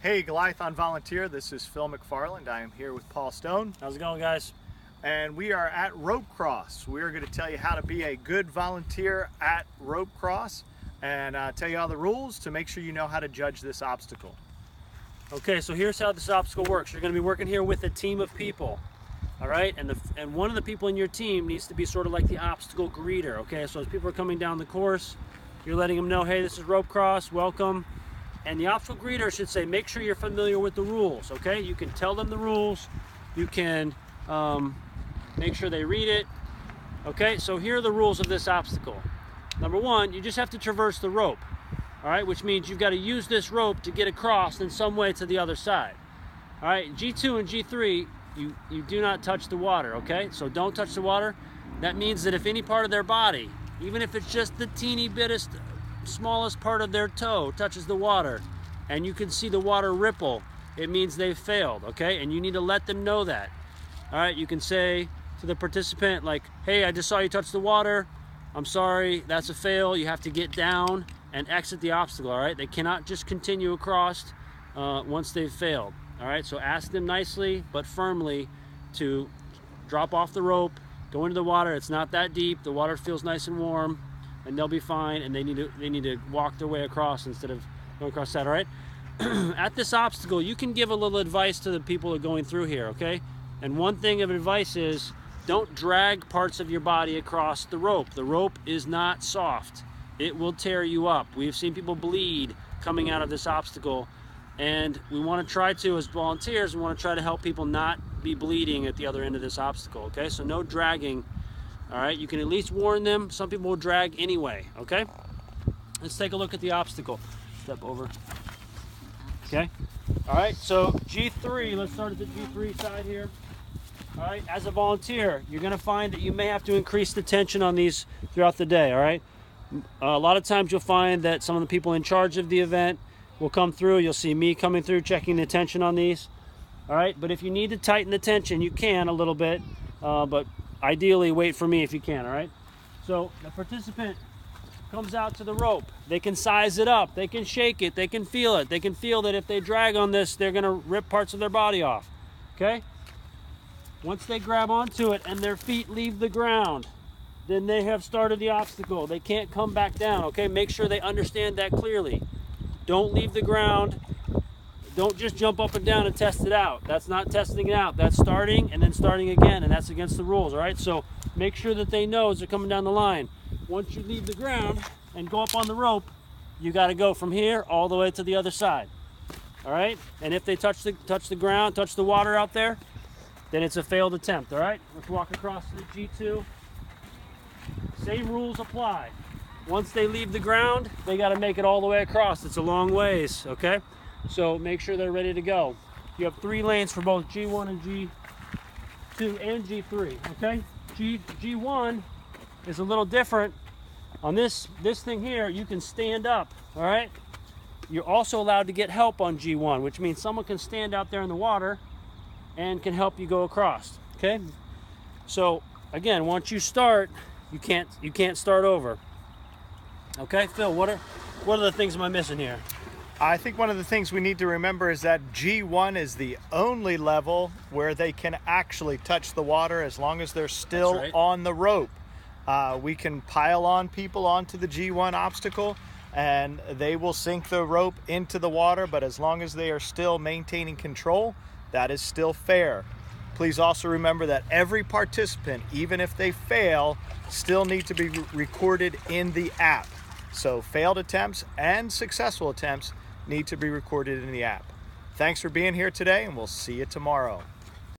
Hey, Goliathon Volunteer, this is Phil McFarland. I am here with Paul Stone. How's it going, guys? And we are at Rope Cross. We are going to tell you how to be a good volunteer at Rope Cross and tell you all the rules to make sure you know how to judge this obstacle. Okay, so here's how this obstacle works. You're going to be working here with a team of people, all right? And one of the people in your team needs to be sort of like the obstacle greeter, okay? So as people are coming down the course, you're letting them know, hey, this is Rope Cross, welcome. And the obstacle greeter should say, make sure you're familiar with the rules, okay? You can tell them the rules. You can make sure they read it. Okay, so here are the rules of this obstacle. Number one, you just have to traverse the rope, all right? Which means you've got to use this rope to get across in some way to the other side. All right, G2 and G3, you do not touch the water, okay? So don't touch the water. That means that if any part of their body, even if it's just the teeny bittest, smallest part of their toe touches the water and you can see the water ripple, it means they've failed, okay? And you need to let them know that. All right, you can say to the participant, like, hey, I just saw you touch the water. I'm sorry, that's a fail. You have to get down and exit the obstacle, all right? They cannot just continue across once they've failed, all right? So ask them nicely but firmly to drop off the rope, go into the water. It's not that deep. The water feels nice and warm, and they'll be fine, and they need to walk their way across instead of going across that, all right? At this obstacle, you can give a little advice to the people who are going through here, okay? And one thing of advice is, don't drag parts of your body across the rope. The rope is not soft. It will tear you up. We've seen people bleed coming out of this obstacle, and we want to try to, as volunteers, we want to try to help people not be bleeding at the other end of this obstacle, okay? So no dragging. All right, you can at least warn them. Some people will drag anyway, okay? Let's take a look at the obstacle. Step over. Okay. All right, so G3, let's start at the G3 side here. All right, as a volunteer, you're gonna find that you may have to increase the tension on these throughout the day, all right? A lot of times you'll find that some of the people in charge of the event will come through. You'll see me coming through, checking the tension on these. All right, but if you need to tighten the tension, you can a little bit, but ideally wait for me if you can, all right? So the participant comes out to the rope. They can size it up, they can shake it, they can feel it. They can feel that if they drag on this, they're gonna rip parts of their body off, okay? Once they grab onto it and their feet leave the ground, then they have started the obstacle. They can't come back down, okay? Make sure they understand that clearly. Don't leave the ground. Don't just jump up and down and test it out. That's not testing it out. That's starting and then starting again, and that's against the rules, all right? So make sure that they know as they're coming down the line. Once you leave the ground and go up on the rope, you got to go from here all the way to the other side, all right? And if they touch the ground, touch the water out there, then it's a failed attempt, all right? Let's walk across to the G2. Same rules apply. Once they leave the ground, they got to make it all the way across. It's a long ways, okay? So make sure they're ready to go. You have 3 lanes for both G1 and G2 and G3, okay? G1 is a little different. On this thing here, you can stand up, all right? You're also allowed to get help on G1, which means someone can stand out there in the water and can help you go across, okay? So again, once you start, you can't start over. Okay, Phil, what are the things am I missing here? I think one of the things we need to remember is that G1 is the only level where they can actually touch the water as long as they're still on the rope. We can pile on people onto the G1 obstacle and they will sink the rope into the water, but as long as they are still maintaining control, that is still fair. Please also remember that every participant, even if they fail, still need to be recorded in the app. So failed attempts and successful attempts need to be recorded in the app. Thanks for being here today, and we'll see you tomorrow.